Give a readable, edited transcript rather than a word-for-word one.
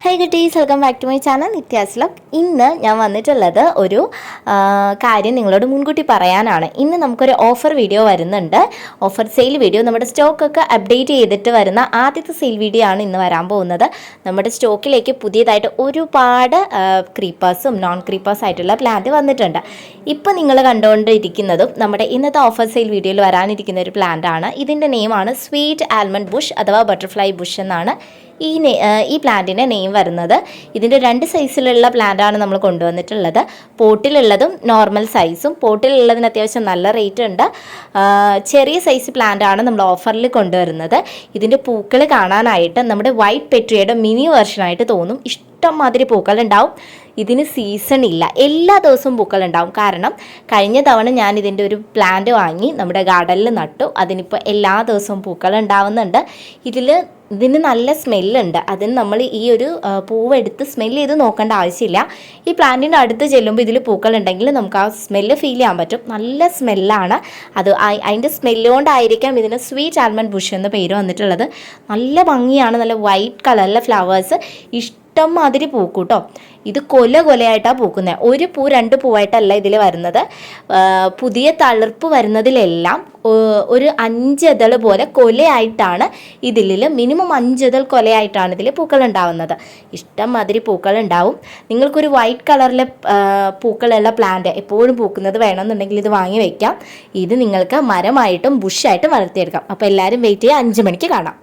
High goodies, welcome back to my channel Nithya's vlog. ഇന്ന് ഞാൻ വന്നിട്ടുള്ളത് ഒരു കാര്യം നിങ്ങളോട് മുൻകൂട്ടി പറയാനാണ്. ഇന്ന് നമുക്കൊരു ഓഫർ വീഡിയോ വരുന്നുണ്ട്. ഓഫർ സെയിൽ വീഡിയോ, നമ്മുടെ സ്റ്റോക്കൊക്കെ അപ്ഡേറ്റ് ചെയ്തിട്ട് വരുന്ന ആദ്യത്തെ സെയിൽ വീഡിയോ ആണ് ഇന്ന് വരാൻ പോകുന്നത്. നമ്മുടെ സ്റ്റോക്കിലേക്ക് പുതിയതായിട്ട് ഒരുപാട് ക്രീപ്പേഴ്സും നോൺ ക്രീപ്പേഴ്സ് ആയിട്ടുള്ള പ്ലാന്റ് വന്നിട്ടുണ്ട്. ഇപ്പോൾ നിങ്ങൾ കണ്ടുകൊണ്ടിരിക്കുന്നതും നമ്മുടെ ഇന്നത്തെ ഓഫർ സെയിൽ വീഡിയോയിൽ വരാനിരിക്കുന്ന ഒരു പ്ലാന്റ് ആണ്. ഇതിൻ്റെ നെയിമാണ് സ്വീറ്റ് ആൽമണ്ട് ബുഷ് അഥവാ ബട്ടർഫ്ലൈ ബുഷ് എന്നാണ് ഈ പ്ലാന്റിൻ്റെ നെയിം വരുന്നത്. ഇതിൻ്റെ 2 സൈസിലുള്ള പ്ലാന്റാണ് നമ്മൾ കൊണ്ടുവന്നിട്ടുള്ളത്. പോട്ടിലുള്ളതും നോർമൽ സൈസും. പോട്ടിലുള്ളതിന് അത്യാവശ്യം നല്ല റേറ്റ് ഉണ്ട്. ചെറിയ സൈസ് പ്ലാന്റാണ് നമ്മൾ ഓഫറിൽ കൊണ്ടുവരുന്നത്. ഇതിൻ്റെ പൂക്കൾ കാണാനായിട്ട് നമ്മുടെ വൈറ്റ് പെട്രിയയുടെ മിനി വെർഷനായിട്ട് തോന്നും. ഇഷ്ടംമാതിരി പൂക്കളുണ്ടാവും. ഇതിന് സീസൺ ഇല്ല, എല്ലാ ദിവസവും പൂക്കളുണ്ടാവും. കാരണം കഴിഞ്ഞ തവണ ഞാൻ ഇതിൻ്റെ ഒരു പ്ലാന്റ് വാങ്ങി നമ്മുടെ ഗാർഡനിൽ നട്ടു. അതിനിപ്പോൾ എല്ലാ ദിവസവും പൂക്കളുണ്ടാവുന്നുണ്ട്. ഇതിന് നല്ല സ്മെല്ലുണ്ട്. അതിന് നമ്മൾ ഈ ഒരു പൂവ് എടുത്ത് സ്മെല്ല് ചെയ്ത് നോക്കേണ്ട ആവശ്യമില്ല. ഈ പ്ലാന്റിൻ്റെ അടുത്ത് ചെല്ലുമ്പോൾ ഇതിൽ പൂക്കളുണ്ടെങ്കിൽ നമുക്ക് ആ സ്മെല്ല് ഫീൽ ചെയ്യാൻ പറ്റും. നല്ല സ്മെല്ലാണ്. അതിൻ്റെ സ്മെല്ല് കൊണ്ടായിരിക്കാം ഇതിന് സ്വീറ്റ് ആൽമണ്ട് ബുഷ് എന്ന പേര് വന്നിട്ടുള്ളത്. നല്ല ഭംഗിയാണ്. നല്ല വൈറ്റ് കളറിലെ ഫ്ലവേഴ്സ് ഇഷ്ടംമാതിരി പൂക്കൂട്ടോ. ഇത് കൊലയായിട്ടാണ് പൂക്കുന്നത്. 1 പൂ 2 പൂവായിട്ടല്ല ഇതിൽ വരുന്നത്. പുതിയ തളിർപ്പ് വരുന്നതിലെല്ലാം ഒരു 5 ഇതൾ പോലെ കൊലയായിട്ടാണ് ഇതിൽ. മിനിമം 5 ഇതൾ കൊലയായിട്ടാണ് ഇതിൽ പൂക്കൾ ഉണ്ടാവുന്നത്. ഇഷ്ടംമാതിരി പൂക്കൾ ഉണ്ടാവും. നിങ്ങൾക്കൊരു വൈറ്റ് കളറിലെ പൂക്കളുള്ള പ്ലാന്റ് എപ്പോഴും പൂക്കുന്നത് വേണമെന്നുണ്ടെങ്കിൽ ഇത് വാങ്ങി വയ്ക്കാം. ഇത് നിങ്ങൾക്ക് മരമായിട്ടും ബുഷായിട്ടും വളർത്തിയെടുക്കാം. അപ്പോൾ എല്ലാവരും വെയിറ്റ് ചെയ്യുക. 5 മണിക്ക് കാണാം.